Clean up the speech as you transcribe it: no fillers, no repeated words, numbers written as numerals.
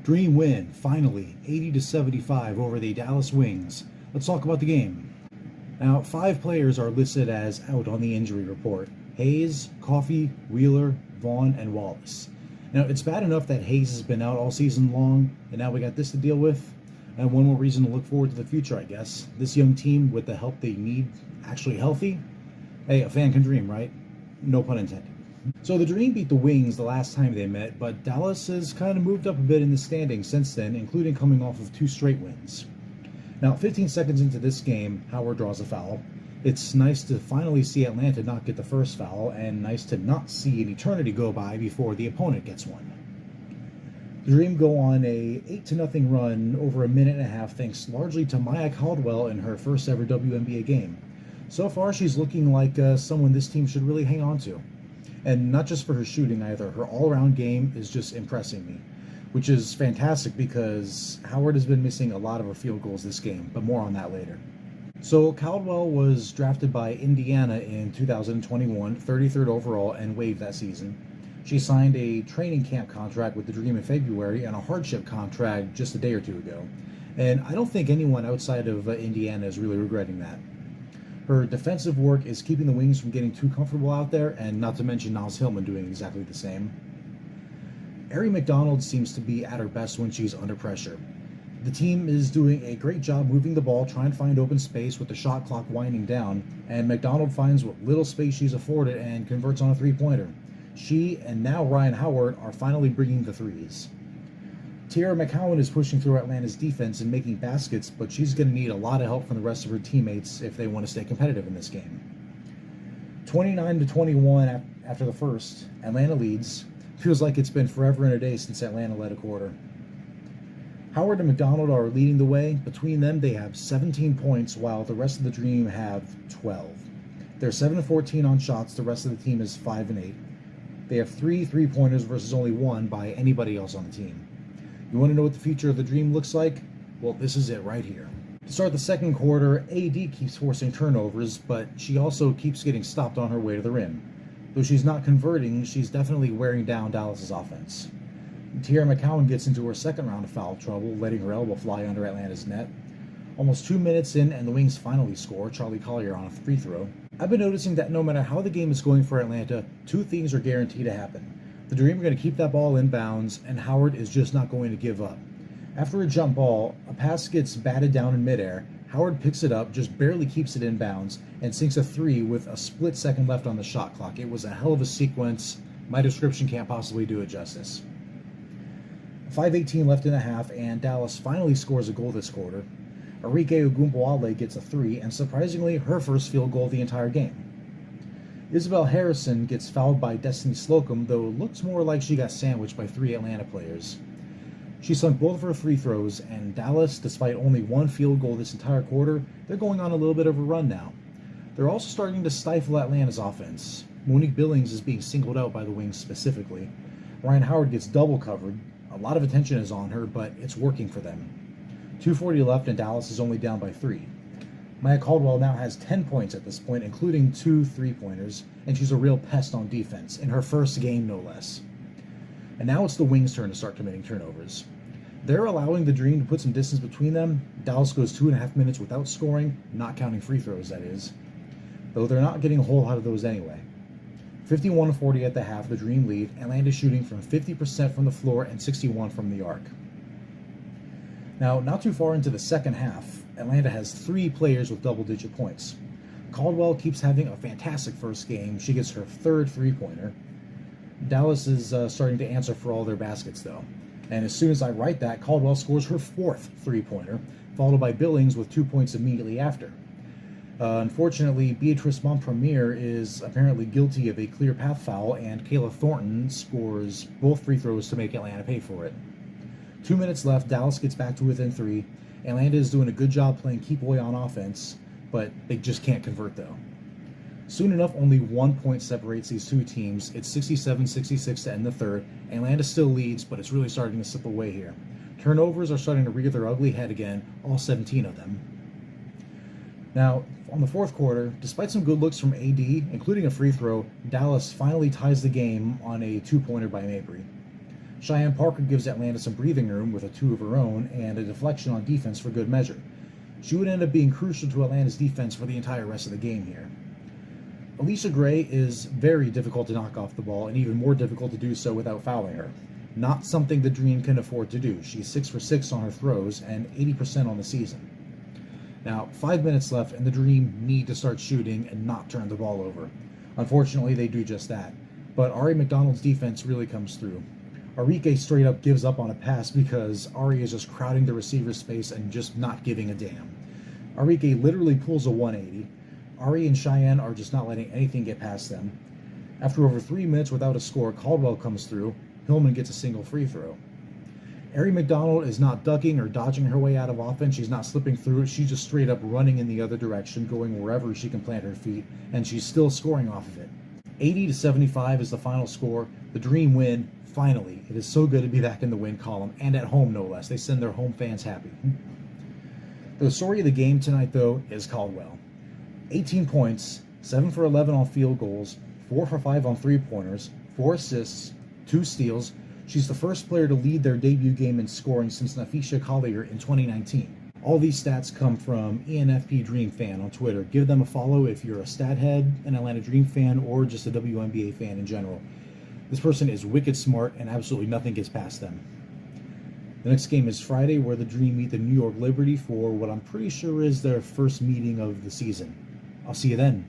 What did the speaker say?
Dream win, finally, 80-75 over the Dallas Wings. Let's talk about the game. Now, 5 players are listed as out on the injury report: Hayes, Coffey, Wheeler, Vaughn, and Wallace. Now, it's bad enough that Hayes has been out all season long, and now we got this to deal with. And one more reason to look forward to the future, I guess. This young team, with the help they need, actually healthy. Hey, a fan can dream, right? No pun intended. So the Dream beat the Wings the last time they met, but Dallas has kind of moved up a bit in the standings since then, including coming off of 2 straight wins. Now, 15 seconds into this game, Howard draws a foul. It's nice to finally see Atlanta not get the first foul, and nice to not see an eternity go by before the opponent gets one. The Dream go on a 8-0 run over a minute and a half, thanks largely to Maya Caldwell in her first ever WNBA game. So far, she's looking like someone this team should really hang on to. And not just for her shooting either, her all-around game is just impressing me, which is fantastic because Howard has been missing a lot of her field goals this game, but more on that later. So Caldwell was drafted by Indiana in 2021, 33rd overall, and waived that season. She signed a training camp contract with the Dream in February and a hardship contract just a day or two ago. And I don't think anyone outside of Indiana is really regretting that. Her defensive work is keeping the Wings from getting too comfortable out there, and not to mention Niles Hillman doing exactly the same. Arie McDonald seems to be at her best when she's under pressure. The team is doing a great job moving the ball, trying to find open space with the shot clock winding down, and McDonald finds what little space she's afforded and converts on a three-pointer. She, and now Ryan Howard, are finally bringing the threes. Tiara McCowan is pushing through Atlanta's defense and making baskets, but she's going to need a lot of help from the rest of her teammates if they want to stay competitive in this game. 29-21 after the first, Atlanta leads. Feels like it's been forever and a day since Atlanta led a quarter. Howard and McDonald are leading the way. Between them, they have 17 points, while the rest of the Dream have 12. They're 7-14 on shots. The rest of the team is 5-8. They have 3 3-pointers versus only 1 by anybody else on the team. You want to know what the future of the Dream looks like? Well, this is it right here. To start the second quarter, AD keeps forcing turnovers, but she also keeps getting stopped on her way to the rim. Though she's not converting, she's definitely wearing down Dallas's offense. Tiara McCowan gets into her second round of foul trouble, letting her elbow fly under Atlanta's net. Almost 2 minutes in, and the Wings finally score, Charlie Collier on a free throw. I've been noticing that no matter how the game is going for Atlanta, 2 things are guaranteed to happen. The Dream are going to keep that ball in bounds, and Howard is just not going to give up. After a jump ball, a pass gets batted down in midair. Howard picks it up, just barely keeps it in bounds, and sinks a 3 with a split second left on the shot clock. It was a hell of a sequence. My description can't possibly do it justice. 5:18 left in the half, and Dallas finally scores a goal this quarter. Arike Ogunbowale gets a 3, and surprisingly, her first field goal of the entire game. Isabel Harrison gets fouled by Destiny Slocum, though it looks more like she got sandwiched by 3 Atlanta players. She sunk both of her free throws, and Dallas, despite only 1 field goal this entire quarter, they're going on a little bit of a run now. They're also starting to stifle Atlanta's offense. Monique Billings is being singled out by the Wings specifically. Ryan Howard gets double covered. A lot of attention is on her, but it's working for them. 2:40 left, and Dallas is only down by 3. Maya Caldwell now has 10 points at this point, including 2 3-pointers, and she's a real pest on defense, in her first game no less. And now it's the Wings' turn to start committing turnovers. They're allowing the Dream to put some distance between them. Dallas goes 2.5 minutes without scoring, not counting free throws, that is. Though they're not getting a whole lot of those anyway. 51-40 at the half, the Dream lead. Atlanta shooting from 50% from the floor and 61% from the arc. Now, not too far into the second half, Atlanta has 3 players with double-digit points. Caldwell keeps having a fantastic first game. She gets her 3rd 3-pointer. Dallas is starting to answer for all their baskets, though. And as soon as I write that, Caldwell scores her 4th 3-pointer, followed by Billings with 2 points immediately after. Unfortunately, Beatrice Montpremier is apparently guilty of a clear path foul, and Kayla Thornton scores both free throws to make Atlanta pay for it. 2 minutes left, Dallas gets back to within 3. Atlanta is doing a good job playing keep away on offense, but they just can't convert though. Soon enough, only 1 point separates these 2 teams. It's 67-66 to end the third. Atlanta still leads, but it's really starting to slip away here. Turnovers are starting to rear their ugly head again, all 17 of them. Now, on the fourth quarter, despite some good looks from AD, including a free throw, Dallas finally ties the game on a 2-pointer by Mabry. Cheyenne Parker gives Atlanta some breathing room with a 2 of her own and a deflection on defense for good measure. She would end up being crucial to Atlanta's defense for the entire rest of the game here. Alicia Gray is very difficult to knock off the ball, and even more difficult to do so without fouling her. Not something the Dream can afford to do. She's 6 for 6 on her throws and 80% on the season. Now, 5 minutes left, and the Dream need to start shooting and not turn the ball over. Unfortunately, they do just that. But Ari McDonald's defense really comes through. Arike straight up gives up on a pass because Ari is just crowding the receiver space and just not giving a damn. Arike literally pulls a 180. Ari and Cheyenne are just not letting anything get past them. After over 3 minutes without a score, Caldwell comes through. Hillman gets a single free throw. Ari McDonald is not ducking or dodging her way out of offense. She's not slipping through it. She's just straight up running in the other direction, going wherever she can plant her feet, and she's still scoring off of it. 80-75 is the final score. The Dream win. Finally, it is so good to be back in the win column, and at home no less. They send their home fans happy. The story of the game tonight, though, is Caldwell. 18 points, 7 for 11 on field goals, 4 for 5 on three-pointers, 4 assists, 2 steals. She's the first player to lead their debut game in scoring since Nafisha Collier in 2019. All these stats come from ENFP Dream Fan on Twitter. Give them a follow if you're a stat head, an Atlanta Dream fan, or just a WNBA fan in general. This person is wicked smart, and absolutely nothing gets past them. The next game is Friday, where the Dream meet the New York Liberty for what I'm pretty sure is their first meeting of the season. I'll see you then.